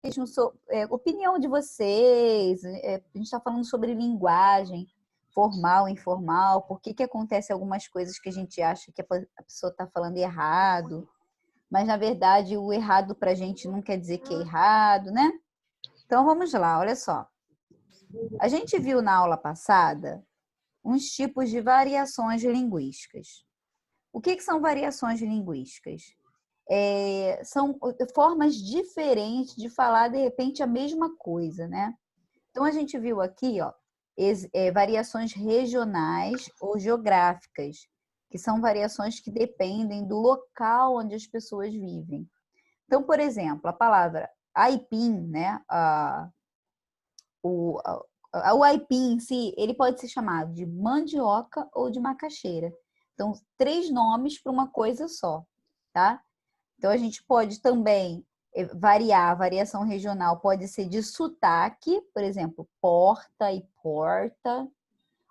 mesmo opinião de vocês. A gente está falando sobre linguagem formal, informal, por que acontece algumas coisas que a gente acha que a pessoa está falando errado, mas na verdade o errado para a gente não quer dizer que é errado, né? Então vamos lá, olha só. A gente viu na aula passada uns tipos de variações linguísticas. O que são variações linguísticas? São formas diferentes de falar, de repente, a mesma coisa, né? Então, a gente viu aqui, ó, variações regionais ou geográficas, que são variações que dependem do local onde as pessoas vivem. Então, por exemplo, a palavra aipim, né? O aipim em si, ele pode ser chamado de mandioca ou de macaxeira. Então, 3 nomes para uma coisa só, tá? Então, a gente pode também variar, a variação regional pode ser de sotaque, por exemplo, porta e porta,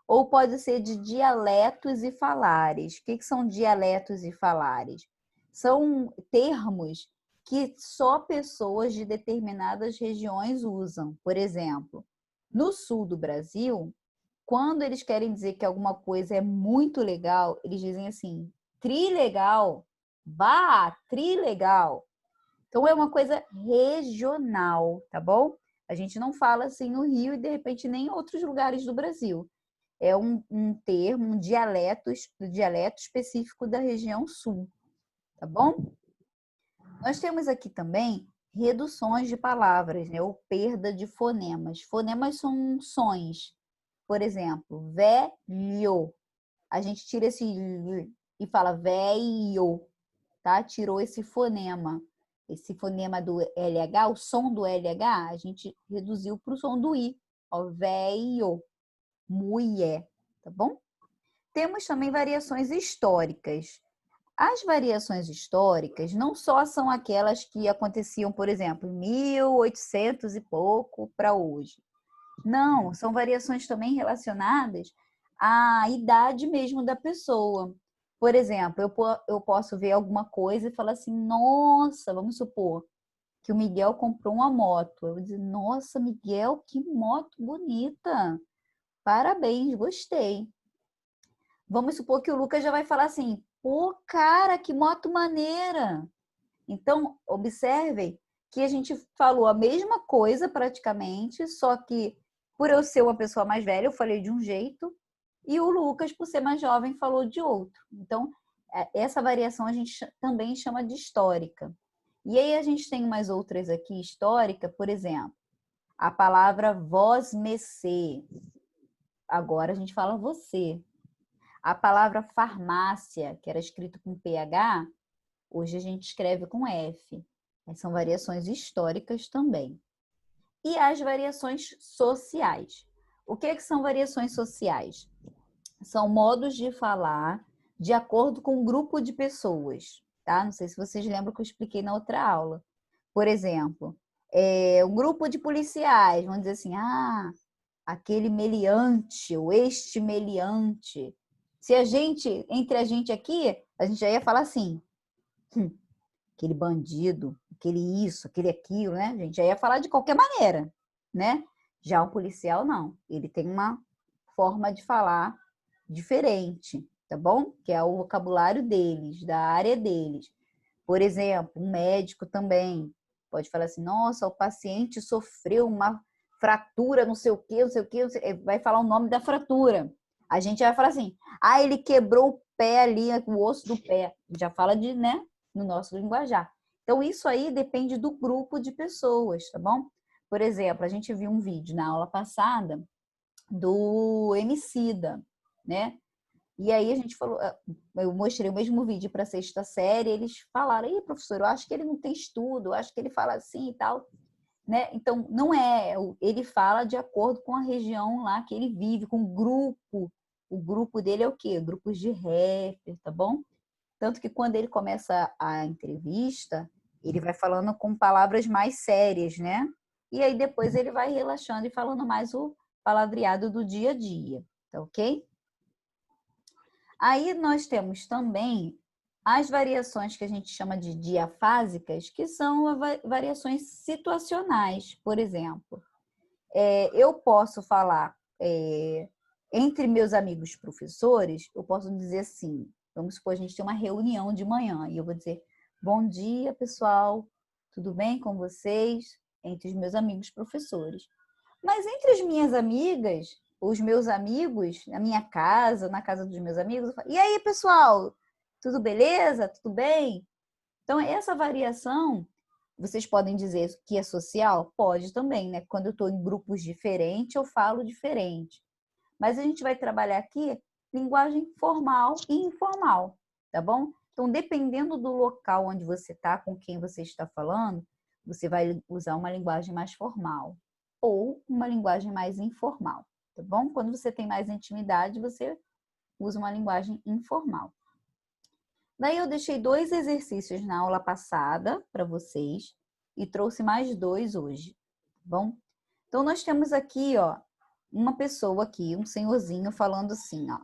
ou pode ser de dialetos e falares. O que são dialetos e falares? São termos que só pessoas de determinadas regiões usam. Por exemplo, no sul do Brasil, quando eles querem dizer que alguma coisa é muito legal, eles dizem assim, trilegal, bah, trilegal. Então é uma coisa regional, tá bom? A gente não fala assim no Rio e de repente nem em outros lugares do Brasil. É um termo, um dialeto específico da região sul, tá bom? Nós temos aqui também reduções de palavras, né? Ou perda de fonemas. Fonemas são sons. Por exemplo, velho. A gente tira esse e fala velho, tá? Tirou esse fonema. Esse fonema do LH, o som do LH, a gente reduziu para o som do I. Ó, velho, mulher, tá bom? Temos também variações históricas. As variações históricas não só são aquelas que aconteciam, por exemplo, em 1800 e pouco para hoje. Não, são variações também relacionadas à idade mesmo da pessoa. Por exemplo, eu posso ver alguma coisa e falar assim, nossa, vamos supor que o Miguel comprou uma moto. Eu vou dizer, nossa, Miguel, que moto bonita. Parabéns, gostei. Vamos supor que o Lucas já vai falar assim, pô, cara, que moto maneira. Então, observem que a gente falou a mesma coisa praticamente, só que por eu ser uma pessoa mais velha, eu falei de um jeito, e o Lucas, por ser mais jovem, falou de outro. Então, essa variação a gente também chama de histórica. E aí a gente tem umas outras aqui, histórica, por exemplo, a palavra vosmecê. Agora a gente fala você. A palavra farmácia, que era escrito com PH, hoje a gente escreve com F. São variações históricas também. E as variações sociais. O que são variações sociais? São modos de falar de acordo com um grupo de pessoas, tá? Não sei se vocês lembram que eu expliquei na outra aula. Por exemplo, um grupo de policiais, vamos dizer assim, aquele meliante, ou este meliante. Se entre a gente aqui, a gente já ia falar assim, aquele bandido, aquele isso, aquele aquilo, né? A gente já ia falar de qualquer maneira, né? Já o policial, não. Ele tem uma forma de falar diferente, tá bom? Que é o vocabulário deles, da área deles. Por exemplo, um médico também pode falar assim, nossa, o paciente sofreu uma fratura, não sei o quê, não sei o quê, vai falar o nome da fratura. A gente vai falar assim, ele quebrou o pé ali, o osso do pé. Já fala de, né, no nosso linguajar. Então, isso aí depende do grupo de pessoas, tá bom? Por exemplo, a gente viu um vídeo na aula passada do Emicida, né? E aí a gente falou, eu mostrei o mesmo vídeo para a 6ª série, eles falaram, professor, eu acho que ele não tem estudo, eu acho que ele fala assim e tal, né? Então, não é, ele fala de acordo com a região lá que ele vive, com o grupo. O grupo dele é o quê? Grupos de rapper, tá bom? Tanto que quando ele começa a entrevista, ele vai falando com palavras mais sérias, né? E aí depois ele vai relaxando e falando mais o palavreado do dia a dia, tá ok? Aí nós temos também as variações que a gente chama de diafásicas, que são variações situacionais. Por exemplo, eu posso falar entre meus amigos professores, eu posso dizer assim, vamos supor, a gente tem uma reunião de manhã e eu vou dizer, bom dia, pessoal, tudo bem com vocês? Entre os meus amigos professores. Mas entre as minhas amigas, os meus amigos, na minha casa, na casa dos meus amigos, eu falo, e aí, pessoal, tudo beleza? Tudo bem? Então, essa variação, vocês podem dizer que é social? Pode também, né? Quando eu estou em grupos diferentes, eu falo diferente. Mas a gente vai trabalhar aqui linguagem formal e informal, tá bom? Então, dependendo do local onde você está, com quem você está falando, você vai usar uma linguagem mais formal ou uma linguagem mais informal, tá bom? Quando você tem mais intimidade, você usa uma linguagem informal. Daí eu deixei 2 exercícios na aula passada para vocês e trouxe mais 2 hoje, tá bom? Então, nós temos aqui, ó, uma pessoa aqui, um senhorzinho falando assim, ó.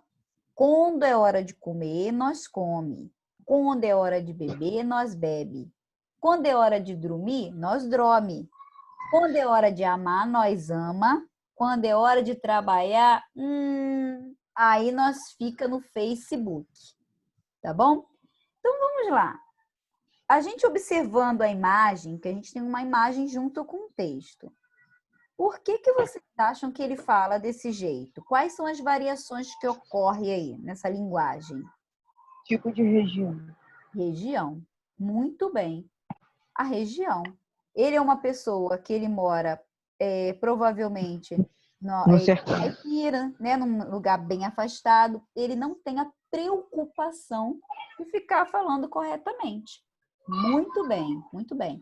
Quando é hora de comer, nós come. Quando é hora de beber, nós bebe. Quando é hora de dormir, nós dorme. Quando é hora de amar, nós ama. Quando é hora de trabalhar, aí nós fica no Facebook, tá bom? Então, vamos lá. A gente observando a imagem, que a gente tem uma imagem junto com o texto. Por que vocês acham que ele fala desse jeito? Quais são as variações que ocorrem aí nessa linguagem? Tipo de região. Região. Muito bem. A região. Ele é uma pessoa que ele mora provavelmente No sertão. caipira, né, num lugar bem afastado. Ele não tem a preocupação de ficar falando corretamente. Muito bem, muito bem.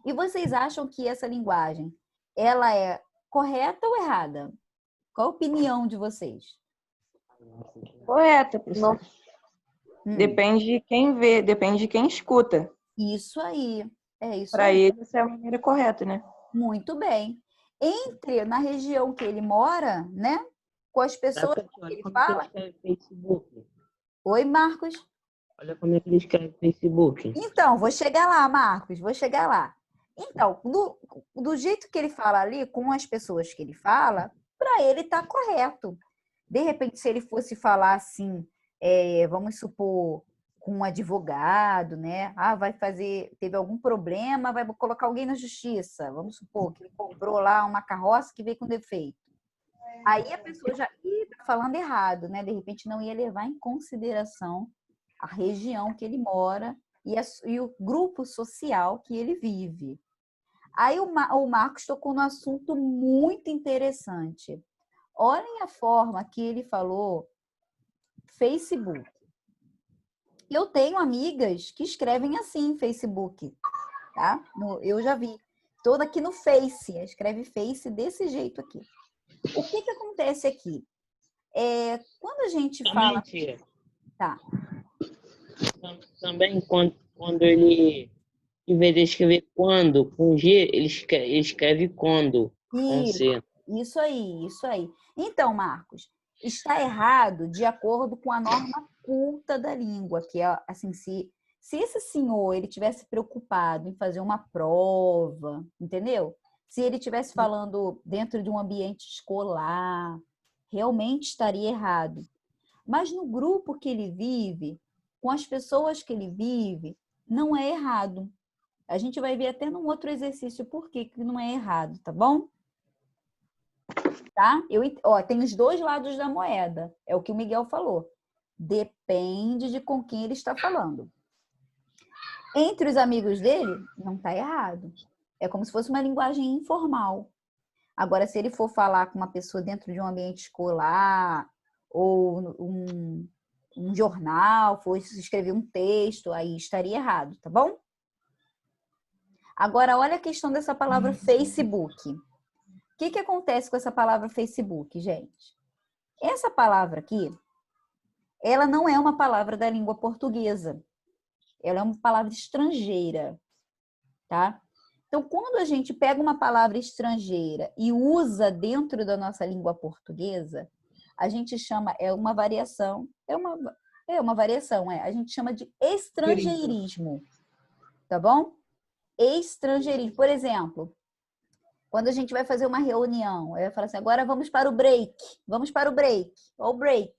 E vocês acham que essa linguagem, ela é correta ou errada? Qual a opinião de vocês? Correta, pessoal. Depende de quem vê, depende de quem escuta. Isso aí. É isso Para aí. ele, essa é a maneira correta, né? Muito bem. Na região que ele mora, né? Com as pessoas que ele fala. Ele escreve Facebook. Oi, Marcos. Olha como é que ele escreve Facebook. Então, vou chegar lá, Marcos, vou chegar lá. Então, do jeito que ele fala ali, com as pessoas que ele fala, para ele tá correto. De repente, se ele fosse falar assim, vamos supor, com um advogado, né? Teve algum problema, vai colocar alguém na justiça. Vamos supor que ele comprou lá uma carroça que veio com defeito. Aí a pessoa já está falando errado, né? De repente não ia levar em consideração a região que ele mora e o grupo social que ele vive. Aí o Marcos tocou num assunto muito interessante. Olhem a forma que ele falou Facebook. Eu tenho amigas que escrevem assim, Facebook, tá? Eu já vi. Toda aqui no Face, escreve Face desse jeito aqui. O que acontece aqui? Quando a gente fala... Tia. Tá. Também quando ele, em vez de escrever quando com G, ele escreve quando com C. Isso aí. Então, Marcos, está errado de acordo com a norma culta da língua, que é assim, se esse senhor ele tivesse preocupado em fazer uma prova, entendeu? Se ele estivesse falando dentro de um ambiente escolar, realmente estaria errado. Mas no grupo que ele vive, com as pessoas que ele vive, não é errado. A gente vai ver até num outro exercício por que não é errado, tá bom? Tá? Tem os 2 lados da moeda. É o que o Miguel falou. Depende de com quem ele está falando. Entre os amigos dele, não está errado. É como se fosse uma linguagem informal. Agora, se ele for falar com uma pessoa dentro de um ambiente escolar ou um jornal, for escrever um texto, aí estaria errado, tá bom? Agora, olha a questão dessa palavra Facebook. O que acontece com essa palavra Facebook, gente? Essa palavra aqui, ela não é uma palavra da língua portuguesa. Ela é uma palavra estrangeira, tá? Então, quando a gente pega uma palavra estrangeira e usa dentro da nossa língua portuguesa, a gente chama, é uma variação, é É uma variação, a gente chama de estrangeirismo, tá bom? Estrangeirismo. Por exemplo, quando a gente vai fazer uma reunião, eu falo assim, agora vamos para o break. Vamos para o break. Ou break.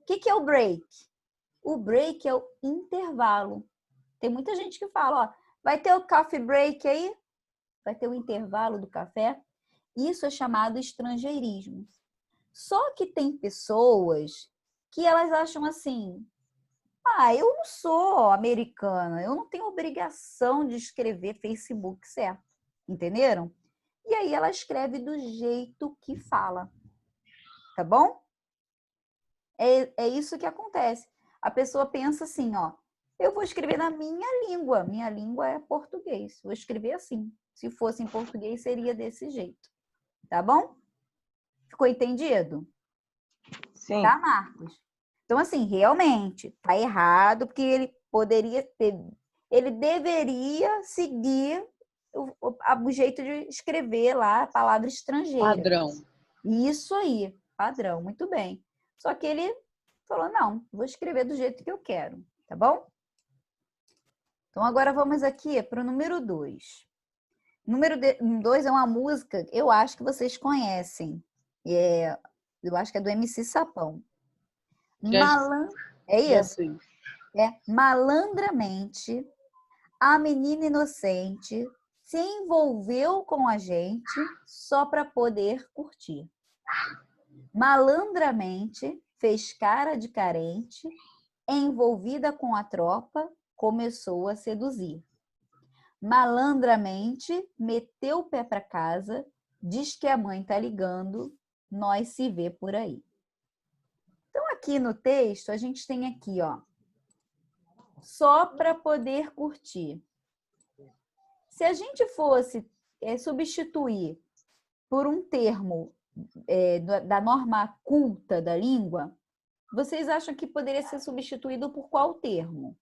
O que é o break? O break é o intervalo. Tem muita gente que fala, ó, vai ter o coffee break aí? Vai ter o intervalo do café? Isso é chamado estrangeirismo. Só que tem pessoas que elas acham assim, eu não sou americana, eu não tenho obrigação de escrever Facebook certo. Entenderam? E aí ela escreve do jeito que fala. Tá bom? É isso que acontece. A pessoa pensa assim, ó, eu vou escrever na minha língua. Minha língua é português. Vou escrever assim. Se fosse em português, seria desse jeito. Tá bom? Ficou entendido? Sim. Tá, Marcos? Então, assim, realmente, tá errado, porque ele deveria seguir o jeito de escrever lá a palavra estrangeira. Padrão. Isso aí, padrão, muito bem. Só que ele falou, não, vou escrever do jeito que eu quero, tá bom? Então, agora vamos aqui para o número 2. Número 2 é uma música, eu acho que vocês conhecem. Eu acho que é do MC Sapão. É isso? Malandramente, a menina inocente se envolveu com a gente só para poder curtir. Malandramente, fez cara de carente, envolvida com a tropa, começou a seduzir. Malandramente, meteu o pé para casa, diz que a mãe tá ligando, nós se vê por aí. Então, aqui no texto, a gente tem aqui, ó, só para poder curtir. Se a gente fosse substituir por um termo da norma culta da língua, vocês acham que poderia ser substituído por qual termo?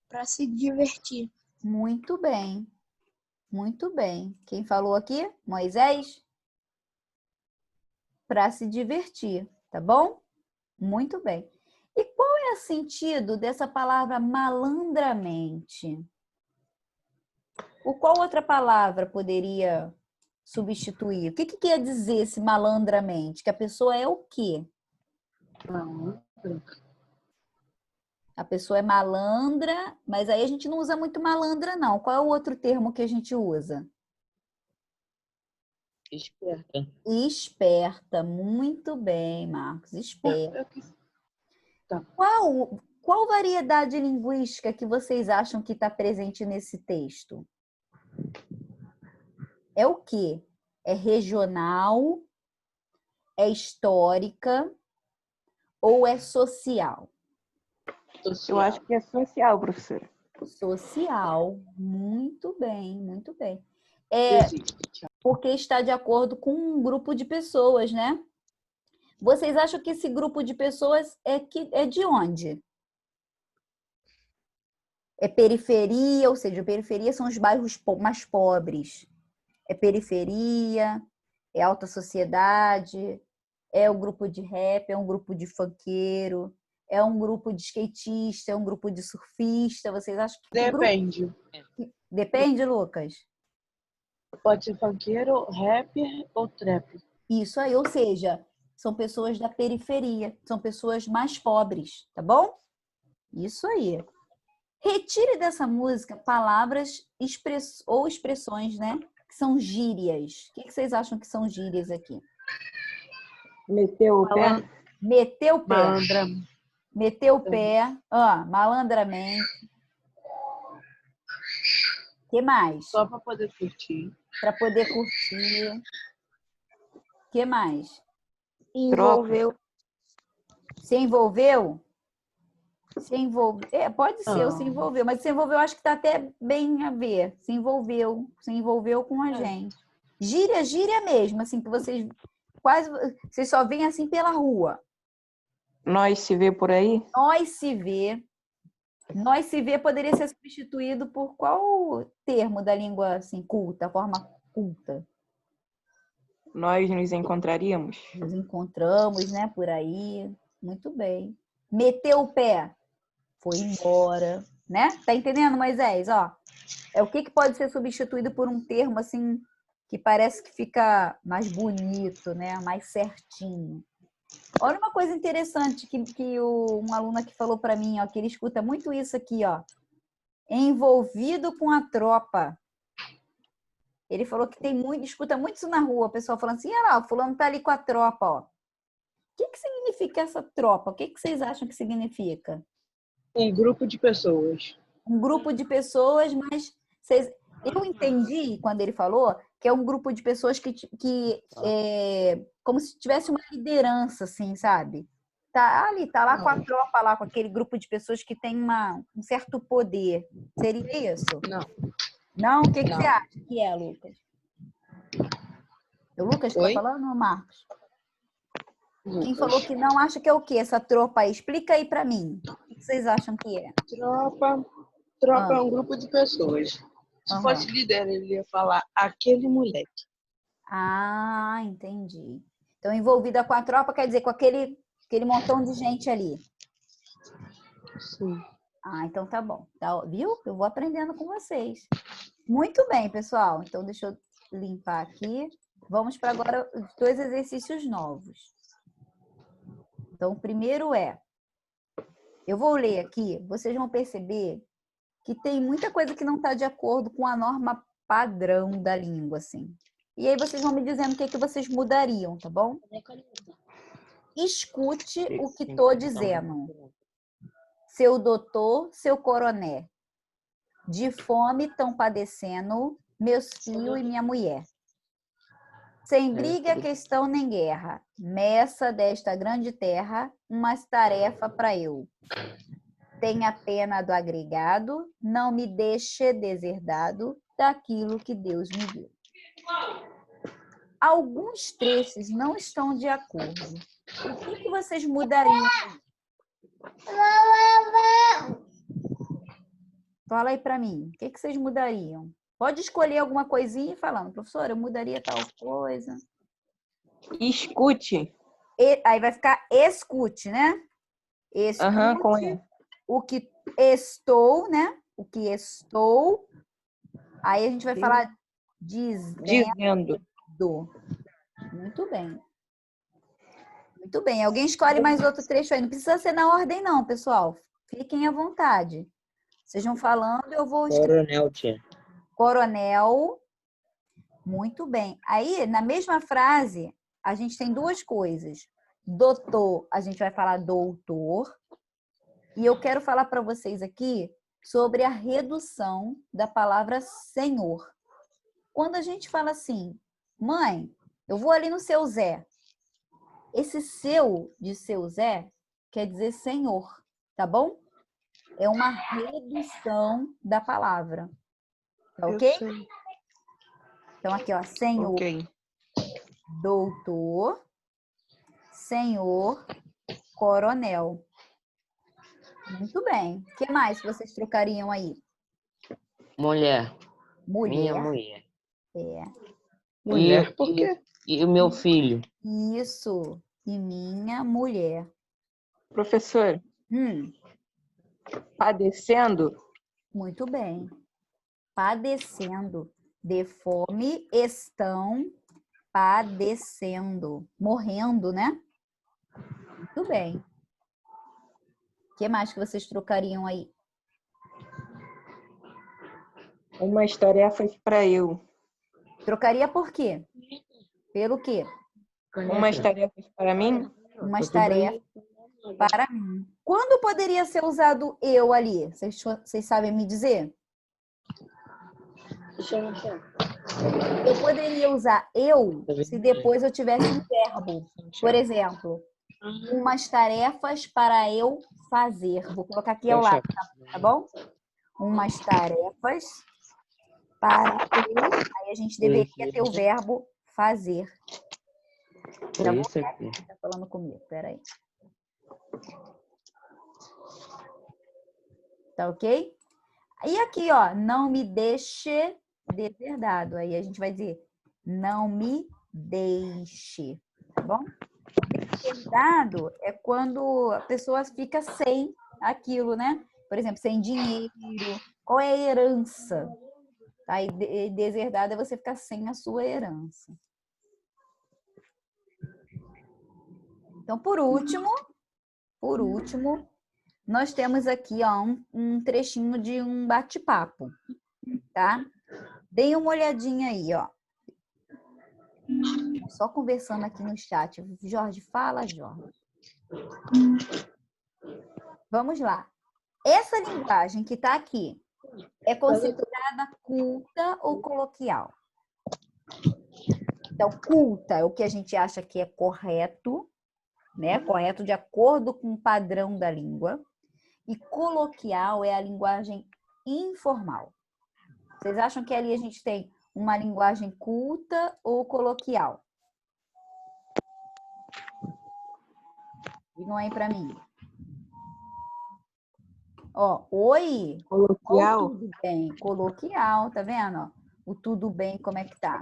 Para se divertir. Muito bem. Muito bem. Quem falou aqui? Moisés? Para se divertir, tá bom? Muito bem. E qual é o sentido dessa palavra malandramente? Qual outra palavra poderia substituir? O que quer dizer esse malandramente? Que a pessoa é o quê? A pessoa é malandra, mas aí a gente não usa muito malandra, não. Qual é o outro termo que a gente usa? Esperta. Esperta. Muito bem, Marcos. Esperta. Tá. Qual variedade linguística que vocês acham que está presente nesse texto? É o quê? É regional? É histórica? Ou é social? Eu acho que é social, professora. Social. Muito bem, muito bem. Existe. Porque está de acordo com um grupo de pessoas, né? Vocês acham que esse grupo de pessoas é de onde? É periferia, ou seja, periferia são os bairros mais pobres. É periferia, é alta sociedade, é um grupo de rap, é um grupo de funkeiro, é um grupo de skatista, é um grupo de surfista. Vocês acham que Depende. Depende, Lucas? Pode ser funkeiro, rapper ou trap. Isso aí, ou seja, são pessoas da periferia, são pessoas mais pobres, tá bom? Isso aí. Retire dessa música palavras ou expressões, né? Que são gírias. O que vocês acham que são gírias aqui? Meteu o pé. Meteu o pé. Malandra. Meteu o pé. Malandramente. O que mais? Só para poder curtir. Para poder curtir. O que mais? Envolveu. Se envolveu? Se envolveu. Pode ser, ou se envolveu, mas se envolveu, acho que está até bem a ver. Se envolveu com a gente. Gíria mesmo, assim, que vocês só veem assim pela rua. Nós se vê por aí? Nós se vê. Nós se vê poderia ser substituído por qual termo da língua assim, culta, a forma culta? Nós nos encontraríamos? Nos encontramos, né, por aí. Muito bem. Meteu o pé. Foi embora, né? Tá entendendo, Moisés? Ó, é o que pode ser substituído por um termo assim que parece que fica mais bonito, né? Mais certinho. Olha uma coisa interessante que um aluno aqui falou para mim, ó, que ele escuta muito isso aqui, ó. Envolvido com a tropa. Ele falou que escuta muito isso na rua, o pessoal falando assim, ah, o fulano tá ali com a tropa, ó. O que significa essa tropa? O que vocês acham que significa? Um grupo de pessoas. Um grupo de pessoas, mas eu entendi quando ele falou que é um grupo de pessoas que é como se tivesse uma liderança, assim, sabe? Tá lá com a tropa, lá com aquele grupo de pessoas que tem um certo poder. Seria isso? Não. Não? O que você acha que é, Lucas? O Lucas que tá Oi? falando ou o Marcos? Quem falou que não acha que é o quê? Essa tropa aí? Explica aí pra mim. O que vocês acham que é? Tropa é um grupo de pessoas. Se fosse líder, ele ia falar aquele moleque. Ah, entendi. Então, envolvida com a tropa quer dizer com aquele montão de gente ali. Sim. Ah, então tá bom. Tá, viu? Eu vou aprendendo com vocês. Muito bem, pessoal. Então, deixa eu limpar aqui. Vamos para agora os 2 exercícios novos. Então, o primeiro eu vou ler aqui, vocês vão perceber que tem muita coisa que não está de acordo com a norma padrão da língua, assim. E aí vocês vão me dizendo o que vocês mudariam, tá bom? Escute o que estou dizendo. Seu doutor, seu coroné. De fome estão padecendo meus filhos e minha mulher. Sem briga, questão nem guerra. Meça desta grande terra umas tarefas para eu. Tenha pena do agregado, não me deixe deserdado daquilo que Deus me deu. Alguns trechos não estão de acordo. O que vocês mudariam? Fala aí para mim. O que vocês mudariam? Pode escolher alguma coisinha e falando, professora, eu mudaria tal coisa. Escute. Aí vai ficar escute, né? Escute com E. o que estou, né? O que estou. Aí a gente vai falar dizendo. Muito bem. Muito bem. Alguém escolhe mais outro trecho aí. Não precisa ser na ordem, não, pessoal. Fiquem à vontade. Vocês vão falando, eu vou escrever. Coronel, tia. Coronel. Muito bem. Aí, na mesma frase, a gente tem 2 coisas. Doutor, a gente vai falar doutor. E eu quero falar para vocês aqui sobre a redução da palavra senhor. Quando a gente fala assim, mãe, eu vou ali no seu Zé. Esse seu de seu Zé quer dizer senhor, tá bom? É uma redução da palavra. Tá ok? Então, aqui, ó, senhor, doutor, senhor, coronel. Muito bem. O que mais vocês trocariam aí? Mulher. Mulher. Minha mulher. Mulher, por quê? E o meu filho. Isso. E minha mulher. Professor, padecendo? Muito bem. Padecendo. De fome estão padecendo. Morrendo, né? Muito bem. O que mais que vocês trocariam aí? Umas tarefas para eu. Trocaria por quê? Pelo quê? Umas tarefas para mim? Umas tarefas para mim. Quando poderia ser usado eu ali? Vocês sabem me dizer? Eu poderia usar eu se depois eu tivesse um verbo. Por exemplo, umas tarefas para eu fazer. Vou colocar aqui ao lado, tá bom? Umas tarefas para eu. Aí a gente deveria ter o verbo fazer. Tá bom? Tá falando comigo, peraí. Tá ok? E aqui, ó, não me deixe deserdado. Aí a gente vai dizer, não me deixe, tá bom? Deserdado é quando a pessoa fica sem aquilo, né? Por exemplo, sem dinheiro. Qual é a herança? Tá? E deserdado é você ficar sem a sua herança. Então, por último, nós temos aqui ó, um trechinho de um bate-papo, tá? Deem uma olhadinha aí, ó. Só conversando aqui no chat. Jorge, fala, Jorge. Vamos lá. Essa linguagem que está aqui é considerada culta ou coloquial? Então, culta é o que a gente acha que é correto, né? Correto de acordo com o padrão da língua. E coloquial é a linguagem informal. Vocês acham que ali a gente tem uma linguagem culta ou coloquial? Digam aí para mim. Ó, oi. Coloquial. Ou tudo bem. Coloquial, tá vendo? Ó, o tudo bem, como é que tá?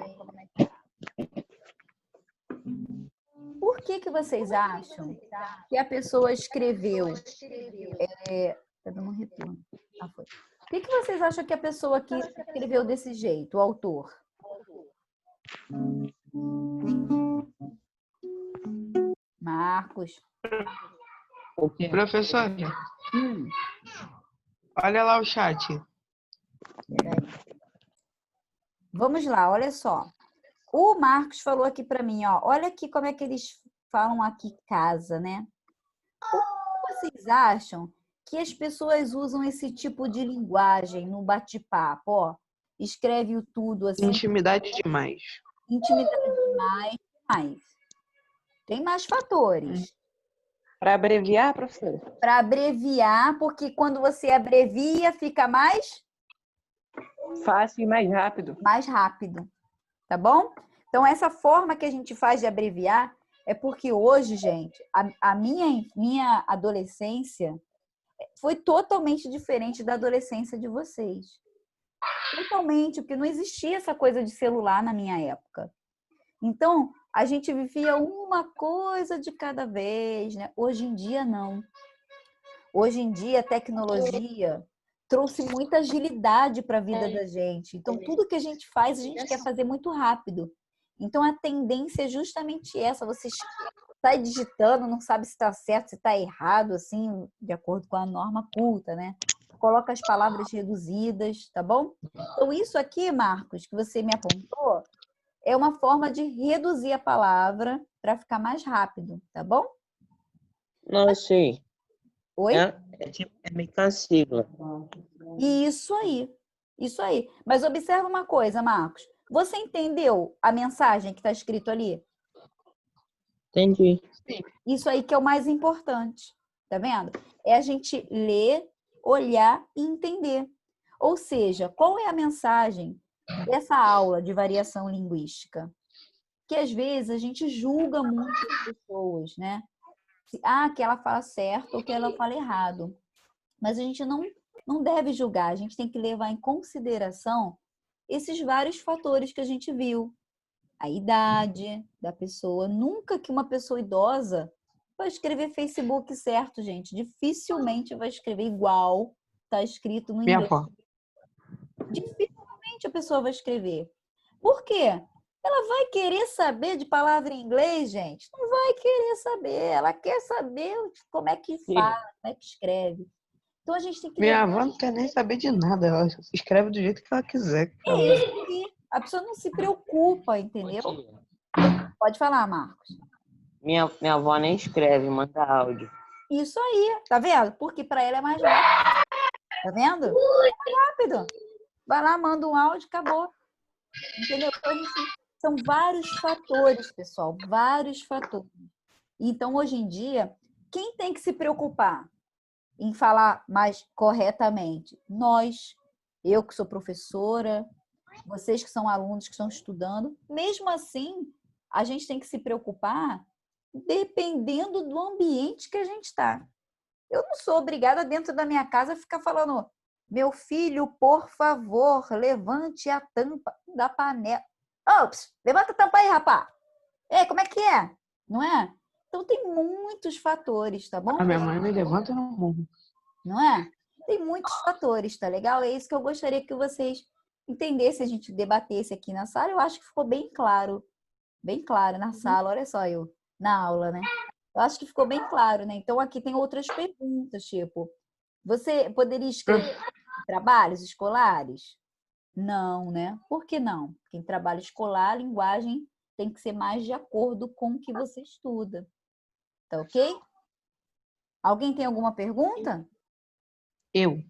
Por que vocês acham que a pessoa escreveu? Tá dando um retorno. Ah, foi. Por que vocês acham que a pessoa que escreveu desse jeito, o autor? Marcos. Professora, olha lá o chat. Vamos lá, olha só. O Marcos falou aqui para mim, ó. Olha aqui como é que eles falam aqui casa, né? Por que vocês acham que as pessoas usam esse tipo de linguagem no bate-papo? Ó, escreve o tudo assim. Intimidade demais. Intimidade demais. Tem mais fatores. Para abreviar, professora? Para abreviar, porque quando você abrevia, fica mais fácil e mais rápido. Mais rápido, tá bom? Então, essa forma que a gente faz de abreviar é porque hoje, gente, a minha adolescência foi totalmente diferente da adolescência de vocês. Totalmente, porque não existia essa coisa de celular na minha época. Então, a gente vivia uma coisa de cada vez, né? Hoje em dia, não. Hoje em dia, a tecnologia trouxe muita agilidade para a vida da gente. Então, tudo que a gente faz, a gente quer fazer muito rápido. Então, a tendência é justamente essa. Você está digitando, não sabe se está certo, se está errado, assim, de acordo com a norma culta, né? Coloca as palavras reduzidas, tá bom? Então, isso aqui, Marcos, que você me apontou, é uma forma de reduzir a palavra para ficar mais rápido, tá bom? Não, sei. Oi? É meio que uma sigla. Isso aí. Isso aí. Mas observa uma coisa, Marcos. Você entendeu a mensagem que está escrito ali? Entendi. Isso aí que é o mais importante. Tá vendo? É a gente ler, olhar e entender. Ou seja, qual é a mensagem dessa aula de variação linguística? Que às vezes a gente julga muito as pessoas, né? Que ela fala certo ou que ela fala errado. Mas a gente não deve julgar, a gente tem que levar em consideração esses vários fatores que a gente viu. A idade da pessoa. Nunca que uma pessoa idosa vai escrever Facebook certo, gente. Dificilmente vai escrever igual está escrito no inglês. Minha avó. Dificilmente a pessoa vai escrever. Por quê? Ela vai querer saber de palavra em inglês, gente? Não vai querer saber. Ela quer saber como é que fala, como é que escreve. Então a gente tem que... Minha avó não quer nem saber de nada. Ela escreve do jeito que ela quiser. É isso aí. A pessoa não se preocupa, entendeu? Pode falar, Marcos. Minha avó nem escreve, manda áudio. Isso aí, tá vendo? Porque para ela é mais rápido. Tá vendo? É mais rápido. Vai lá, manda um áudio, acabou. Entendeu? Então, são vários fatores, pessoal. Vários fatores. Então, hoje em dia, quem tem que se preocupar em falar mais corretamente? Nós. Eu que sou professora, vocês que são alunos que estão estudando. Mesmo assim, a gente tem que se preocupar dependendo do ambiente que a gente está. Eu não sou obrigada dentro da minha casa a ficar falando: meu filho, por favor, levante a tampa da panela. Ops, levanta a tampa aí, rapaz. Ei, como é que é? Não é? Então, tem muitos fatores, tá bom? A minha mãe me levanta no murro. Não é? Tem muitos fatores, tá legal? É isso que eu gostaria que vocês entendessem, a gente debatesse aqui na sala. Eu acho que ficou bem claro na sala. Olha só eu, na aula, né? Eu acho que ficou bem claro, né? Então, aqui tem outras perguntas, tipo, você poderia escrever trabalhos escolares? Não, né? Por que não? Porque em trabalho escolar, a linguagem tem que ser mais de acordo com o que você estuda. Tá ok? Alguém tem alguma pergunta? Eu.